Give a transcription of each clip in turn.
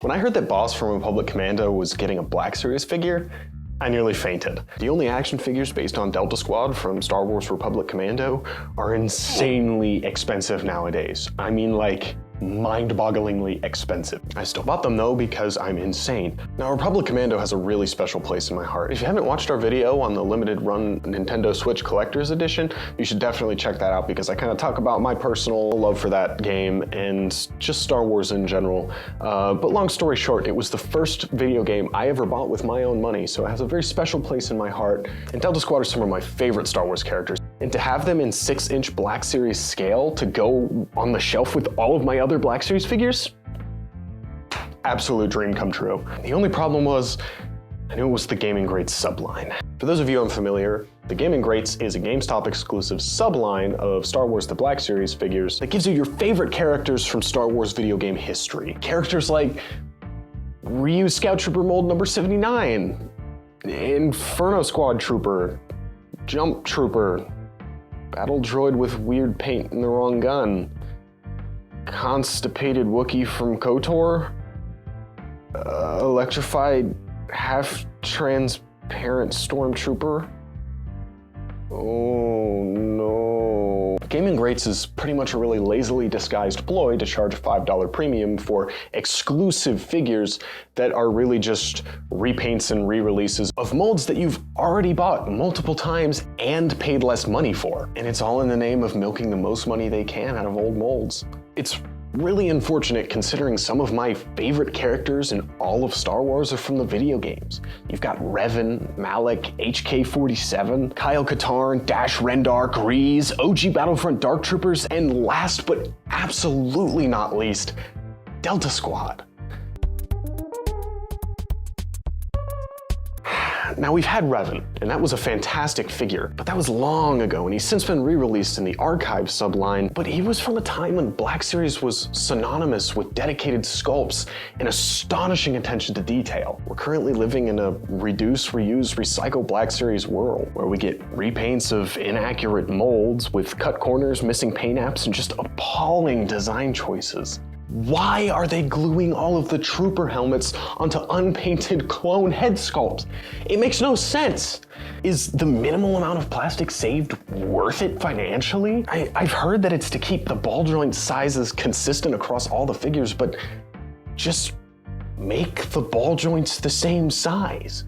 When I heard that Boss from Republic Commando was getting a Black Series figure, I nearly fainted. The only action figures based on Delta Squad from Star Wars Republic Commando are insanely expensive nowadays. I mean, like, mind-bogglingly expensive. I still bought them though because I'm insane. Now, Republic Commando has a really special place in my heart. If you haven't watched our video on the limited run Nintendo Switch Collector's Edition, you should definitely check that out because I kind of talk about my personal love for that game and just Star Wars in general. But long story short, it was the first video game I ever bought with my own money, so it has a very special place in my heart. And Delta Squad are some of my favorite Star Wars characters. And to have them in 6-inch Black Series scale to go on the shelf with all of my other Black Series figures, absolute dream come true. The only problem was, I knew it was the Gaming Greats subline. For those of you unfamiliar, the Gaming Greats is a GameStop exclusive subline of Star Wars The Black Series figures that gives you your favorite characters from Star Wars video game history. Characters like Ryu Scout Trooper Mold number 79, Inferno Squad Trooper, Jump Trooper, Battle Droid with weird paint in the wrong gun, Constipated Wookiee from KOTOR, Electrified half-transparent Stormtrooper. Oh no. Gaming Greats is pretty much a really lazily disguised ploy to charge a $5 premium for exclusive figures that are really just repaints and re-releases of molds that you've already bought multiple times and paid less money for. And it's all in the name of milking the most money they can out of old molds. It's really unfortunate considering some of my favorite characters in all of Star Wars are from the video games. You've got Revan, Malak, HK-47, Kyle Katarn, Dash Rendar, Grease, OG Battlefront Dark Troopers, and last but absolutely not least, Delta Squad. Now, we've had Revan, and that was a fantastic figure, but that was long ago, and he's since been re-released in the Archive subline, but he was from a time when Black Series was synonymous with dedicated sculpts and astonishing attention to detail. We're currently living in a reduce, reuse, recycle Black Series world, where we get repaints of inaccurate molds with cut corners, missing paint apps, and just appalling design choices. Why are they gluing all of the trooper helmets onto unpainted clone head sculpts? It makes no sense. Is the minimal amount of plastic saved worth it financially? I've heard that it's to keep the ball joint sizes consistent across all the figures, but just make the ball joints the same size.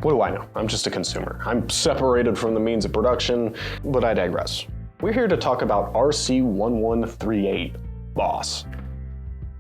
What do I know? I'm just a consumer. I'm separated from the means of production, but I digress. We're here to talk about RC1138. Boss.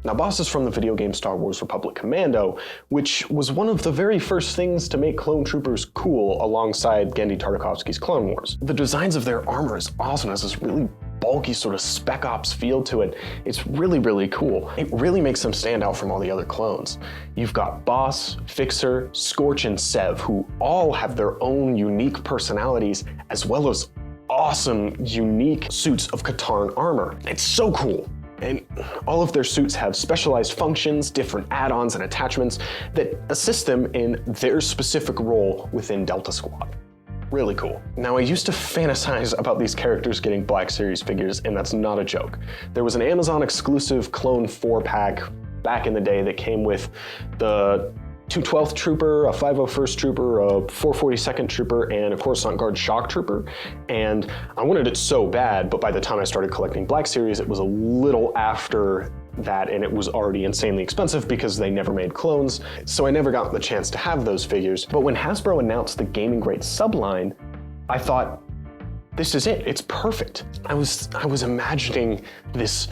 Now, Boss is from the video game Star Wars Republic Commando, which was one of the very first things to make clone troopers cool alongside Genndy Tartakovsky's Clone Wars. The designs of their armor is awesome. It has this really bulky sort of Spec Ops feel to it. It's really, really cool. It really makes them stand out from all the other clones. You've got Boss, Fixer, Scorch, and Sev, who all have their own unique personalities, as well as awesome, unique suits of Katarn armor. It's so cool. And all of their suits have specialized functions, different add-ons and attachments that assist them in their specific role within Delta Squad. Really cool. Now, I used to fantasize about these characters getting Black Series figures, and that's not a joke. There was an Amazon exclusive Clone 4-pack back in the day that came with the 212th Trooper, a 501st Trooper, a 442nd Trooper, and a Coruscant Guard Shock Trooper. And I wanted it so bad, but by the time I started collecting Black Series, it was a little after that, and it was already insanely expensive because they never made clones, so I never got the chance to have those figures. But when Hasbro announced the Gaming Greats subline, I thought, this is it, it's perfect. I was imagining this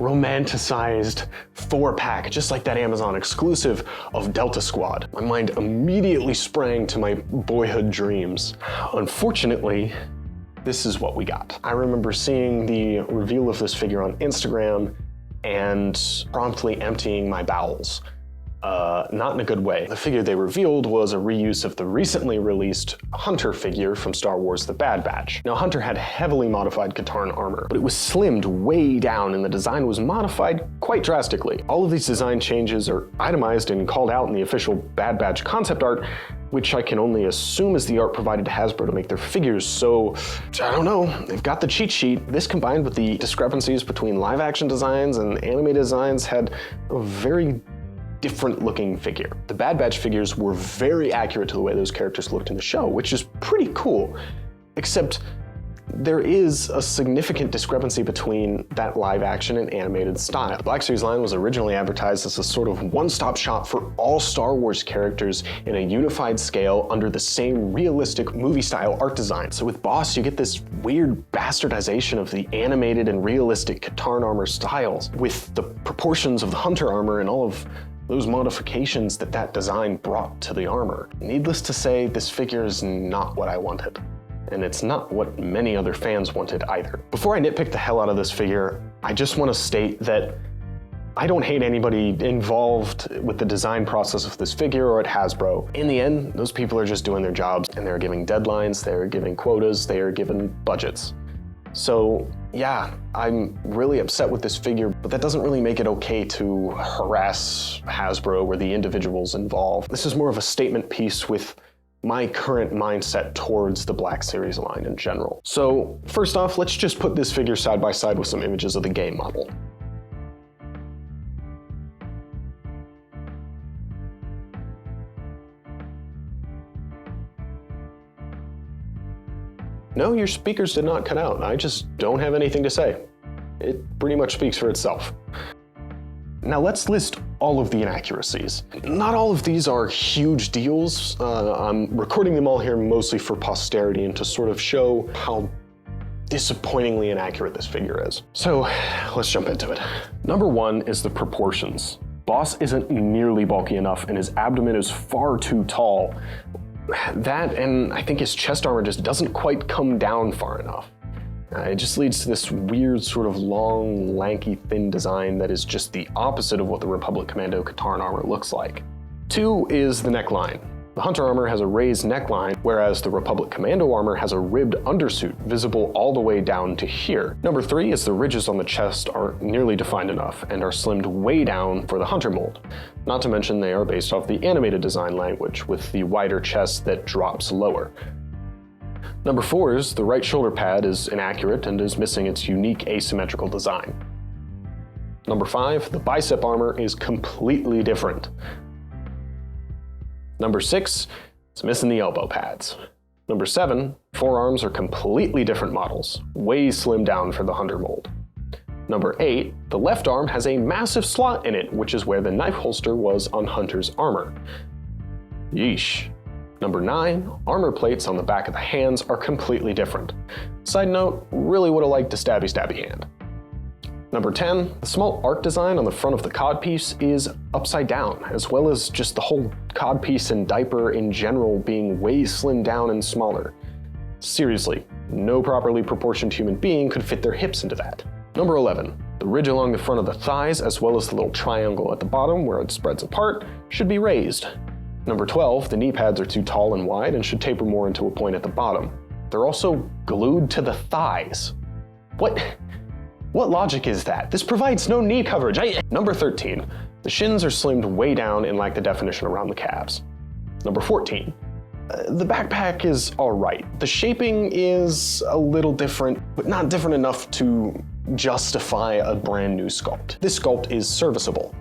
romanticized 4-pack, just like that Amazon exclusive of Delta Squad. My mind immediately sprang to my boyhood dreams. Unfortunately, this is what we got. I remember seeing the reveal of this figure on Instagram and promptly emptying my bowels. Not in a good way. The figure they revealed was a reuse of the recently released Hunter figure from Star Wars The Bad Batch. Now, Hunter had heavily modified Katarn armor, but it was slimmed way down and the design was modified quite drastically. All of these design changes are itemized and called out in the official Bad Batch concept art, which I can only assume is the art provided to Hasbro to make their figures, so I don't know, they've got the cheat sheet. This combined with the discrepancies between live action designs and anime designs had a very different looking figure. The Bad Batch figures were very accurate to the way those characters looked in the show, which is pretty cool, except there is a significant discrepancy between that live action and animated style. The Black Series line was originally advertised as a sort of one-stop shop for all Star Wars characters in a unified scale under the same realistic movie-style art design. So with Boss, you get this weird bastardization of the animated and realistic Katarn armor styles, with the proportions of the Hunter armor and all of those modifications that design brought to the armor. Needless to say, this figure is not what I wanted. And it's not what many other fans wanted either. Before I nitpick the hell out of this figure, I just want to state that I don't hate anybody involved with the design process of this figure or at Hasbro. In the end, those people are just doing their jobs, and they're giving deadlines, they're giving quotas, they are given budgets. So yeah, I'm really upset with this figure, but that doesn't really make it okay to harass Hasbro or the individuals involved. This is more of a statement piece with my current mindset towards the Black Series line in general. So first off, let's just put this figure side by side with some images of the game model. No, your speakers did not cut out. I just don't have anything to say. It pretty much speaks for itself. Now let's list all of the inaccuracies. Not all of these are huge deals. I'm recording them all here mostly for posterity and to sort of show how disappointingly inaccurate this figure is. So let's jump into it. Number one is the proportions. Boss isn't nearly bulky enough and his abdomen is far too tall. That, and I think his chest armor just doesn't quite come down far enough. It just leads to this weird sort of long, lanky, thin design that is just the opposite of what the Republic Commando Katarn armor looks like. Two is the neckline. The Hunter armor has a raised neckline, whereas the Republic Commando armor has a ribbed undersuit visible all the way down to here. Number three is the ridges on the chest aren't nearly defined enough and are slimmed way down for the Hunter mold. Not to mention they are based off the animated design language, with the wider chest that drops lower. Number four is the right shoulder pad is inaccurate and is missing its unique asymmetrical design. Number five, the bicep armor is completely different. Number six, it's missing the elbow pads. Number seven, forearms are completely different models, way slimmed down for the Hunter mold. Number eight, the left arm has a massive slot in it, which is where the knife holster was on Hunter's armor. Yeesh. Number nine, armor plates on the back of the hands are completely different. Side note, really would have liked a stabby hand. Number 10, the small art design on the front of the codpiece is upside down, as well as just the whole codpiece and diaper in general being way slimmed down and smaller. Seriously, no properly proportioned human being could fit their hips into that. Number 11, the ridge along the front of the thighs, as well as the little triangle at the bottom where it spreads apart, should be raised. Number 12, the knee pads are too tall and wide and should taper more into a point at the bottom. They're also glued to the thighs. What logic is that? This provides no knee coverage. Number 13, the shins are slimmed way down and lack the definition around the calves. Number 14, the backpack is all right. The shaping is a little different, but not different enough to justify a brand new sculpt. This sculpt is serviceable.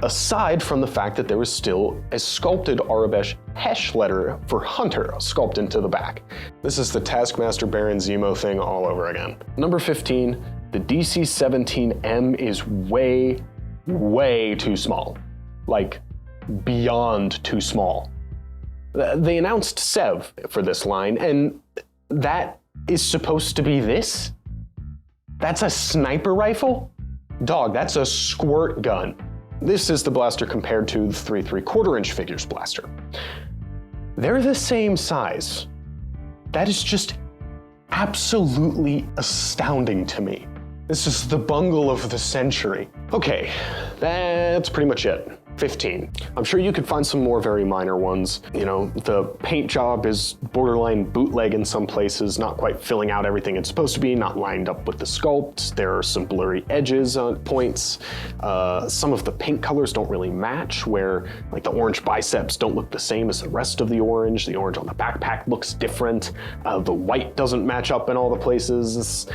Aside from the fact that there was still a sculpted Arabesh Hesh letter for Hunter sculpted into the back. This is the Taskmaster Baron Zemo thing all over again. Number 15, the DC-17M is way, way too small. Like, beyond too small. They announced Sev for this line, and that is supposed to be this? That's a sniper rifle? Dog, that's a squirt gun. This is the blaster compared to the 3 3/4-inch figure's blaster. They're the same size. That is just absolutely astounding to me. This is the bungle of the century. Okay, that's pretty much it. 15. I'm sure you could find some more very minor ones. You know, the paint job is borderline bootleg in some places, not quite filling out everything it's supposed to be, not lined up with the sculpt. There are some blurry edges on points. Some of the paint colors don't really match, where like the orange biceps don't look the same as the rest of the orange. The orange on the backpack looks different. The white doesn't match up in all the places.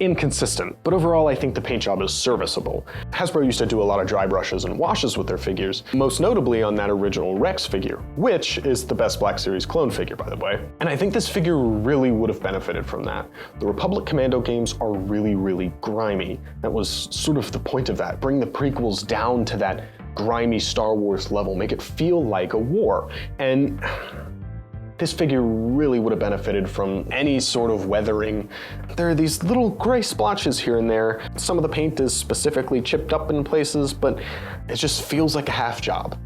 inconsistent, but overall I think the paint job is serviceable. Hasbro used to do a lot of dry brushes and washes with their figures, most notably on that original Rex figure, which is the best Black Series clone figure, by the way. And I think this figure really would have benefited from that. The Republic Commando games are really, really grimy. That was sort of the point of that. Bring the prequels down to that grimy Star Wars level, make it feel like a war. And this figure really would have benefited from any sort of weathering. There are these little gray splotches here and there. Some of the paint is specifically chipped up in places, but it just feels like a half job.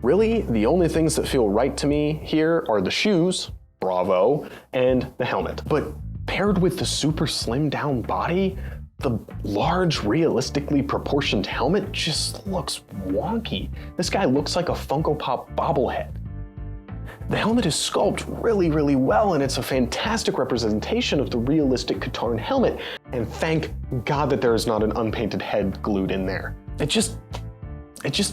Really, the only things that feel right to me here are the shoes, bravo, and the helmet. But paired with the super slimmed down body, the large, realistically proportioned helmet just looks wonky. This guy looks like a Funko Pop bobblehead. The helmet is sculpted really, really well, and it's a fantastic representation of the realistic Katarn helmet. And thank God that there is not an unpainted head glued in there. It just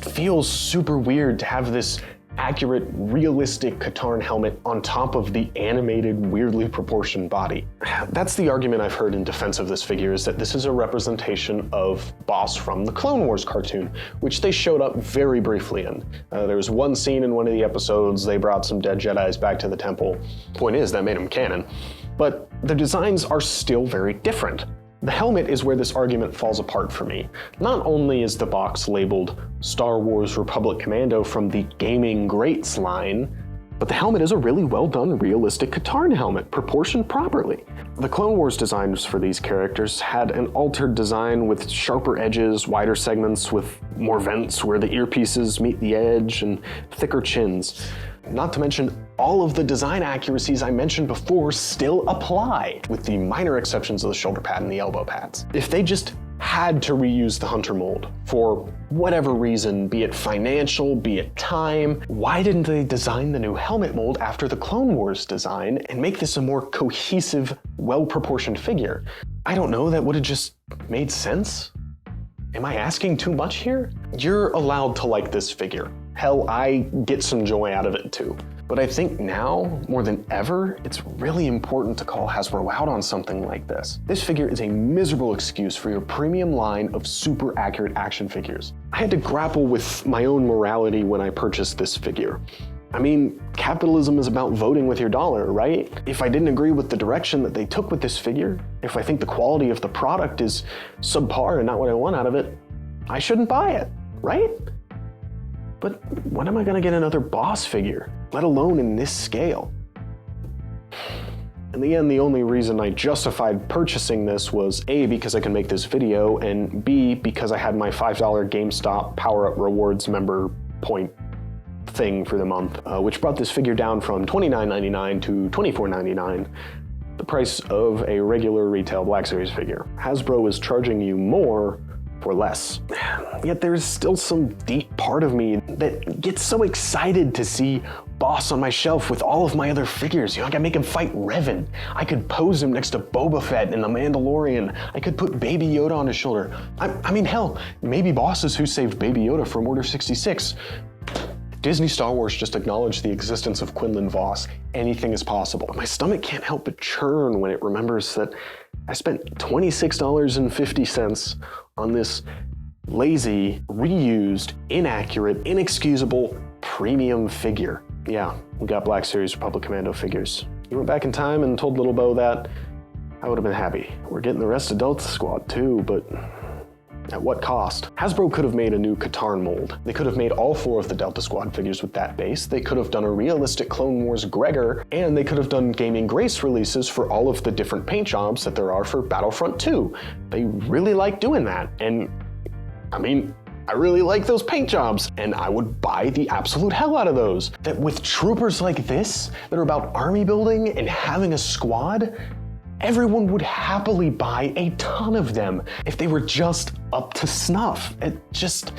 feels super weird to have this accurate, realistic Katarn helmet on top of the animated, weirdly proportioned body. That's the argument I've heard in defense of this figure, is that this is a representation of Boss from the Clone Wars cartoon, which they showed up very briefly in. There was one scene in one of the episodes, they brought some dead Jedis back to the temple. Point is, that made them canon. But the designs are still very different. The helmet is where this argument falls apart for me. Not only is the box labeled Star Wars Republic Commando from the Gaming Greats line, but the helmet is a really well done, realistic Katarn helmet, proportioned properly. The Clone Wars designs for these characters had an altered design with sharper edges, wider segments with more vents where the earpieces meet the edge, and thicker chins. Not to mention, all of the design accuracies I mentioned before still apply, with the minor exceptions of the shoulder pad and the elbow pads. If they just had to reuse the Hunter mold for whatever reason, be it financial, be it time, why didn't they design the new helmet mold after the Clone Wars design and make this a more cohesive, well-proportioned figure? I don't know, that would have just made sense? Am I asking too much here? You're allowed to like this figure. Hell, I get some joy out of it too. But I think now, more than ever, it's really important to call Hasbro out on something like this. This figure is a miserable excuse for your premium line of super accurate action figures. I had to grapple with my own morality when I purchased this figure. I mean, capitalism is about voting with your dollar, right? If I didn't agree with the direction that they took with this figure, if I think the quality of the product is subpar and not what I want out of it, I shouldn't buy it, right? But when am I gonna get another Boss figure, let alone in this scale? In the end, the only reason I justified purchasing this was A, because I can make this video, and B, because I had my $5 GameStop Power Up Rewards member point thing for the month, which brought this figure down from $29.99 to $24.99, the price of a regular retail Black Series figure. Hasbro is charging you more for less. Yet there's still some deep part of me that gets so excited to see Boss on my shelf with all of my other figures. You know, I can make him fight Revan. I could pose him next to Boba Fett in The Mandalorian. I could put Baby Yoda on his shoulder. I mean, hell, maybe Boss is who saved Baby Yoda from Order 66. Disney Star Wars just acknowledged the existence of Quinlan Vos. Anything is possible. My stomach can't help but churn when it remembers that I spent $26.50 on this lazy, reused, inaccurate, inexcusable premium figure. Yeah, we got Black Series Republic Commando figures. You went back in time and told Little Bo that, I would have been happy. We're getting the rest of Delta Squad too, but at what cost? Hasbro could have made a new Katarn mold. They could have made all 4 of the Delta Squad figures with that base. They could have done a realistic Clone Wars Gregor, and they could have done Gaming Grace releases for all of the different paint jobs that there are for Battlefront 2. They really like doing that, and I mean, I really like those paint jobs, and I would buy the absolute hell out of those. That with troopers like this, that are about army building and having a squad, everyone would happily buy a ton of them if they were just up to snuff. It just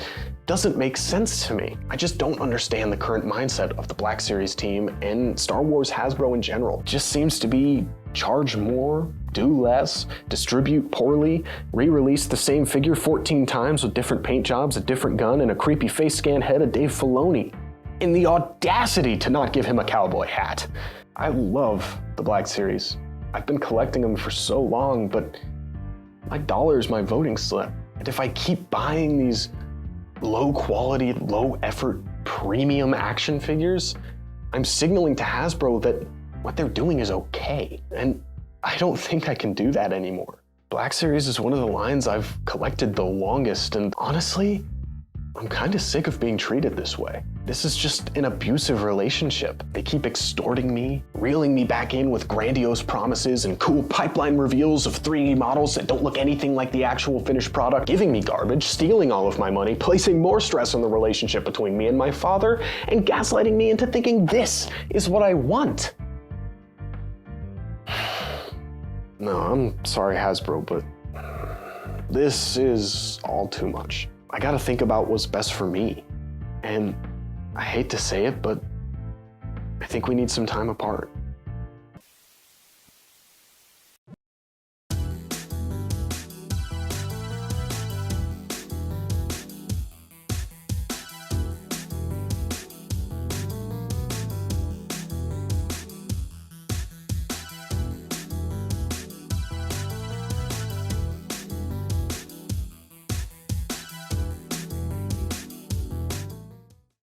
doesn't make sense to me. I just don't understand the current mindset of the Black Series team and Star Wars Hasbro in general. It just seems to be charge more, do less, distribute poorly, re-release the same figure 14 times with different paint jobs, a different gun, and a creepy face scan head of Dave Filoni. And the audacity to not give him a cowboy hat. I love the Black Series. I've been collecting them for so long, but my dollar's my voting slip. And if I keep buying these low quality, low effort, premium action figures, I'm signaling to Hasbro that what they're doing is okay. And I don't think I can do that anymore. Black Series is one of the lines I've collected the longest, and honestly, I'm kind of sick of being treated this way. This is just an abusive relationship. They keep extorting me, reeling me back in with grandiose promises and cool pipeline reveals of 3D models that don't look anything like the actual finished product, giving me garbage, stealing all of my money, placing more stress on the relationship between me and my father, and gaslighting me into thinking this is what I want. No, I'm sorry, Hasbro, but this is all too much. I gotta think about what's best for me. And I hate to say it, but I think we need some time apart.